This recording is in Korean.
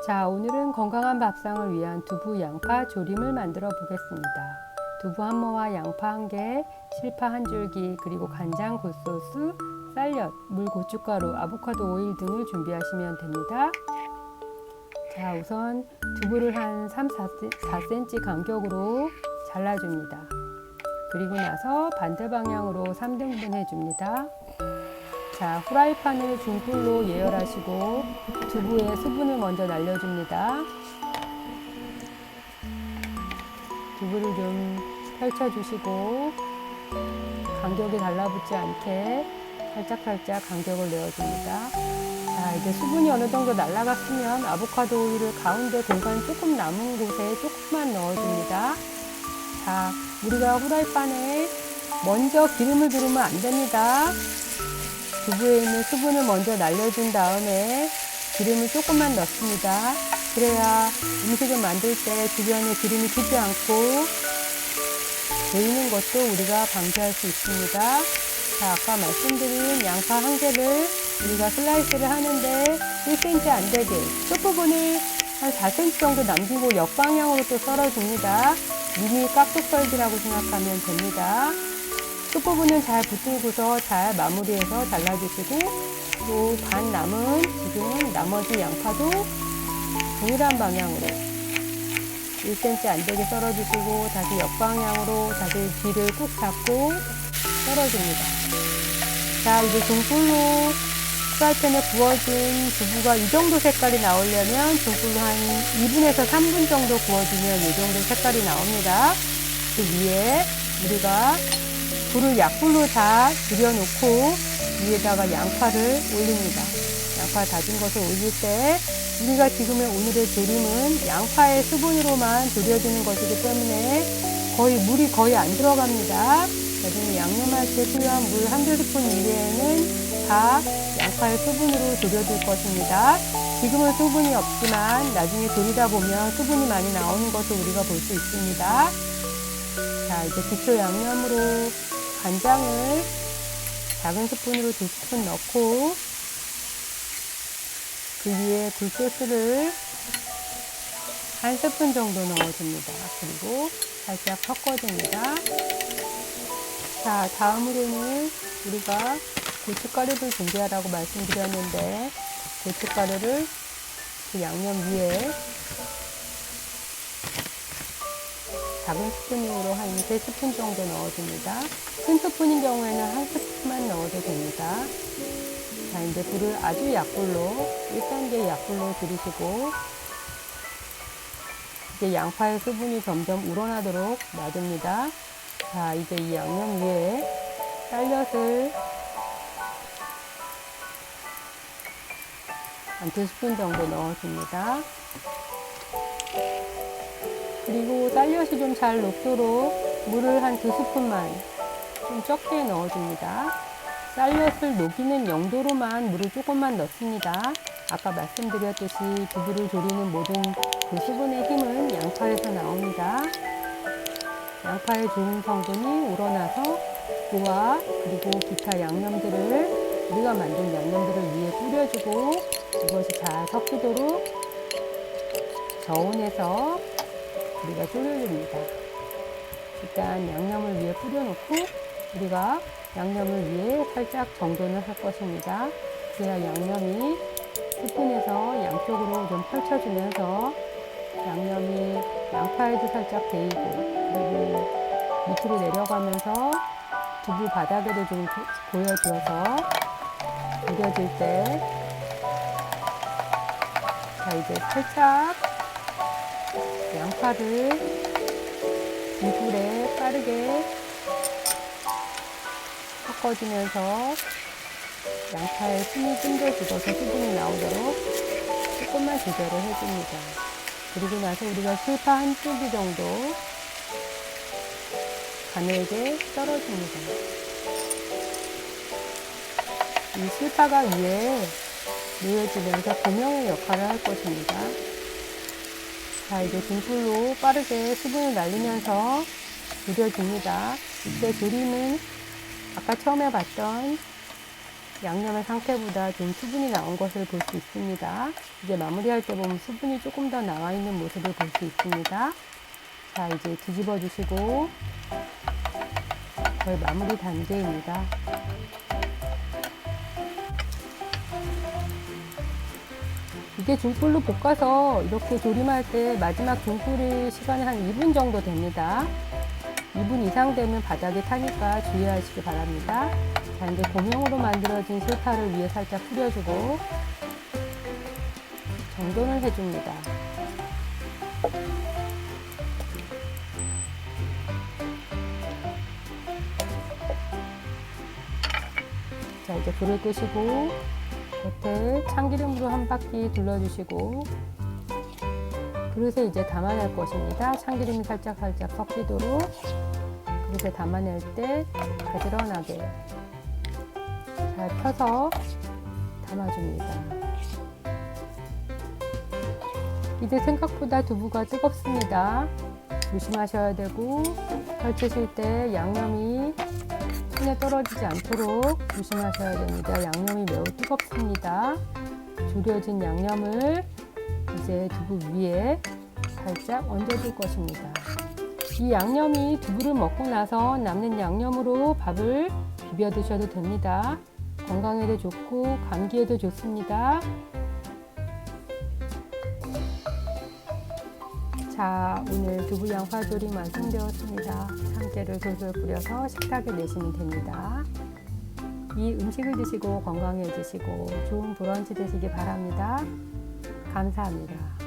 자, 오늘은 건강한 밥상을 위한 두부 양파 조림을 만들어 보겠습니다. 두부 한 모와 양파 한 개, 실파 한 줄기, 그리고 간장, 굴소스, 쌀엿, 물, 고춧가루, 아보카도 오일 등을 준비하시면 됩니다. 자, 우선 두부를 한 4cm 간격으로 잘라줍니다. 그리고 나서 반대 방향으로 3등분 해줍니다. 자, 후라이팬을 중불로 예열하시고 두부에 수분을 먼저 날려줍니다. 두부를 좀 펼쳐주시고 간격이 달라붙지 않게 살짝살짝 간격을 내어줍니다. 자, 이제 수분이 어느 정도 날아갔으면 아보카도 오일을 가운데 골반 조금 남은 곳에 조금만 넣어줍니다. 자, 우리가 후라이팬에 먼저 기름을 두르면 안 됩니다. 두부에 있는 수분을 먼저 날려준 다음에 기름을 조금만 넣습니다. 그래야 음식을 만들 때 주변에 기름이 튀지 않고 보이는 것도 우리가 방지할 수 있습니다. 자, 아까 말씀드린 양파 한 개를 우리가 슬라이스를 하는데 1cm 안 되게 끝부분을 한 4cm 정도 남기고 역방향으로 또 썰어줍니다. 미니 깍둑 썰기라고 생각하면 됩니다. 끝부분은 잘 붙들고서 잘 마무리해서 잘라주시고 또 반 남은 지금 나머지 양파도 동일한 방향으로 1cm 안 되게 썰어주시고 다시 역방향으로 다시 뒤를 꾹 잡고 썰어줍니다. 자, 이제 중불로 프라이팬에 구워진 두부가 이 정도 색깔이 나오려면 중불로 한 2분에서 3분 정도 구워주면 이 정도 색깔이 나옵니다. 그 위에 우리가 불을 약불로 다 줄여놓고 위에다가 양파를 올립니다. 양파 다진 것을 올릴 때 우리가 지금의 오늘의 조림은 양파의 수분으로만 졸여주는 것이기 때문에 물이 거의 안 들어갑니다. 나중에 양념할 때 필요한 물 1-2스푼 이외에는 다 양파의 수분으로 졸여줄 것입니다. 지금은 수분이 없지만 나중에 졸이다 보면 수분이 많이 나오는 것을 우리가 볼 수 있습니다. 자, 이제 기초 양념으로 간장을 작은 스푼으로 2스푼 넣고 그 위에 굴소스를 1스푼 정도 넣어줍니다. 그리고 살짝 섞어줍니다. 자, 다음으로는 우리가 고춧가루를 준비하라고 말씀드렸는데 고춧가루를 그 양념 위에 작은 스푼으로 한 3스푼 정도 넣어줍니다. 큰 스푼인 경우에는 1스푼만 넣어도 됩니다. 자, 이제 불을 아주 약불로 1단계 약불로 줄이시고 이제 양파의 수분이 점점 우러나도록 놔둡니다. 자, 이제 이 양념 위에 쌀엿을 한 2스푼 정도 넣어줍니다. 그리고 쌀엿이 좀 잘 녹도록 물을 한 2스푼만 좀 적게 넣어줍니다. 쌀엿을 녹이는 용도로만 물을 조금만 넣습니다. 아까 말씀드렸듯이 두부를 조리는 모든 그 수분의 힘은 양파에서 나옵니다. 양파의 좋은 성분이 우러나서 두부와 그리고 기타 양념들을 우리가 만든 양념들을 위에 뿌려주고 이것이 잘 섞이도록 저온에서 우리가 졸여줍니다. 일단 양념을 위에 뿌려놓고 우리가 양념을 위에 살짝 정돈을 할 것입니다. 그래야 양념이 스푼에서 양쪽으로 좀 펼쳐주면서 양념이 양파에도 살짝 배이고 그리고 밑으로 내려가면서 두부 바닥에도 좀 보여줘서 졸여질 때 자, 이제 살짝 양파를 이 불에 빠르게 섞어주면서 양파에 숨이 좀 더 죽어서 수분이 나오도록 조금만 조절을 해줍니다. 그리고 나서 우리가 실파 한 줄기 정도 가늘게 썰어줍니다. 이 실파가 위에 놓여지면서 고명의 역할을 할 것입니다. 자, 이제 중불로 빠르게 수분을 날리면서 졸여줍니다. 이때 조림은 아까 처음에 봤던 양념의 상태보다 좀 수분이 나온 것을 볼 수 있습니다. 이제 마무리할 때 보면 수분이 조금 더 나와 있는 모습을 볼 수 있습니다. 자, 이제 뒤집어 주시고 거의 마무리 단계입니다. 이게 중불로 볶아서 이렇게 조림할 때 마지막 중불의 시간이 한 2분 정도 됩니다. 2분 이상 되면 바닥에 타니까 주의하시기 바랍니다. 자, 이제 고명으로 만들어진 실파를 위에 살짝 뿌려주고 정돈을 해줍니다. 자, 이제 불을 끄시고 겉에 참기름으로 한 바퀴 둘러주시고 그릇에 이제 담아낼 것입니다. 참기름이 살짝 섞이도록 그릇에 담아낼 때 가지런하게 잘 펴서 담아줍니다. 이제 생각보다 두부가 뜨겁습니다. 조심하셔야 되고 펼치실 때 양념이 손에 떨어지지 않도록 조심하셔야 됩니다. 양념이 매우 뜨겁습니다. 졸여진 양념을 이제 두부 위에 살짝 얹어줄 것입니다. 이 양념이 두부를 먹고 나서 남는 양념으로 밥을 비벼 드셔도 됩니다. 건강에도 좋고 감기에도 좋습니다. 자, 오늘 두부 양파조림 완성되었습니다. 참깨를 솔솔 뿌려서 식탁에 내시면 됩니다. 이 음식을 드시고 건강해지시고 좋은 브런치 되시기 바랍니다. 감사합니다.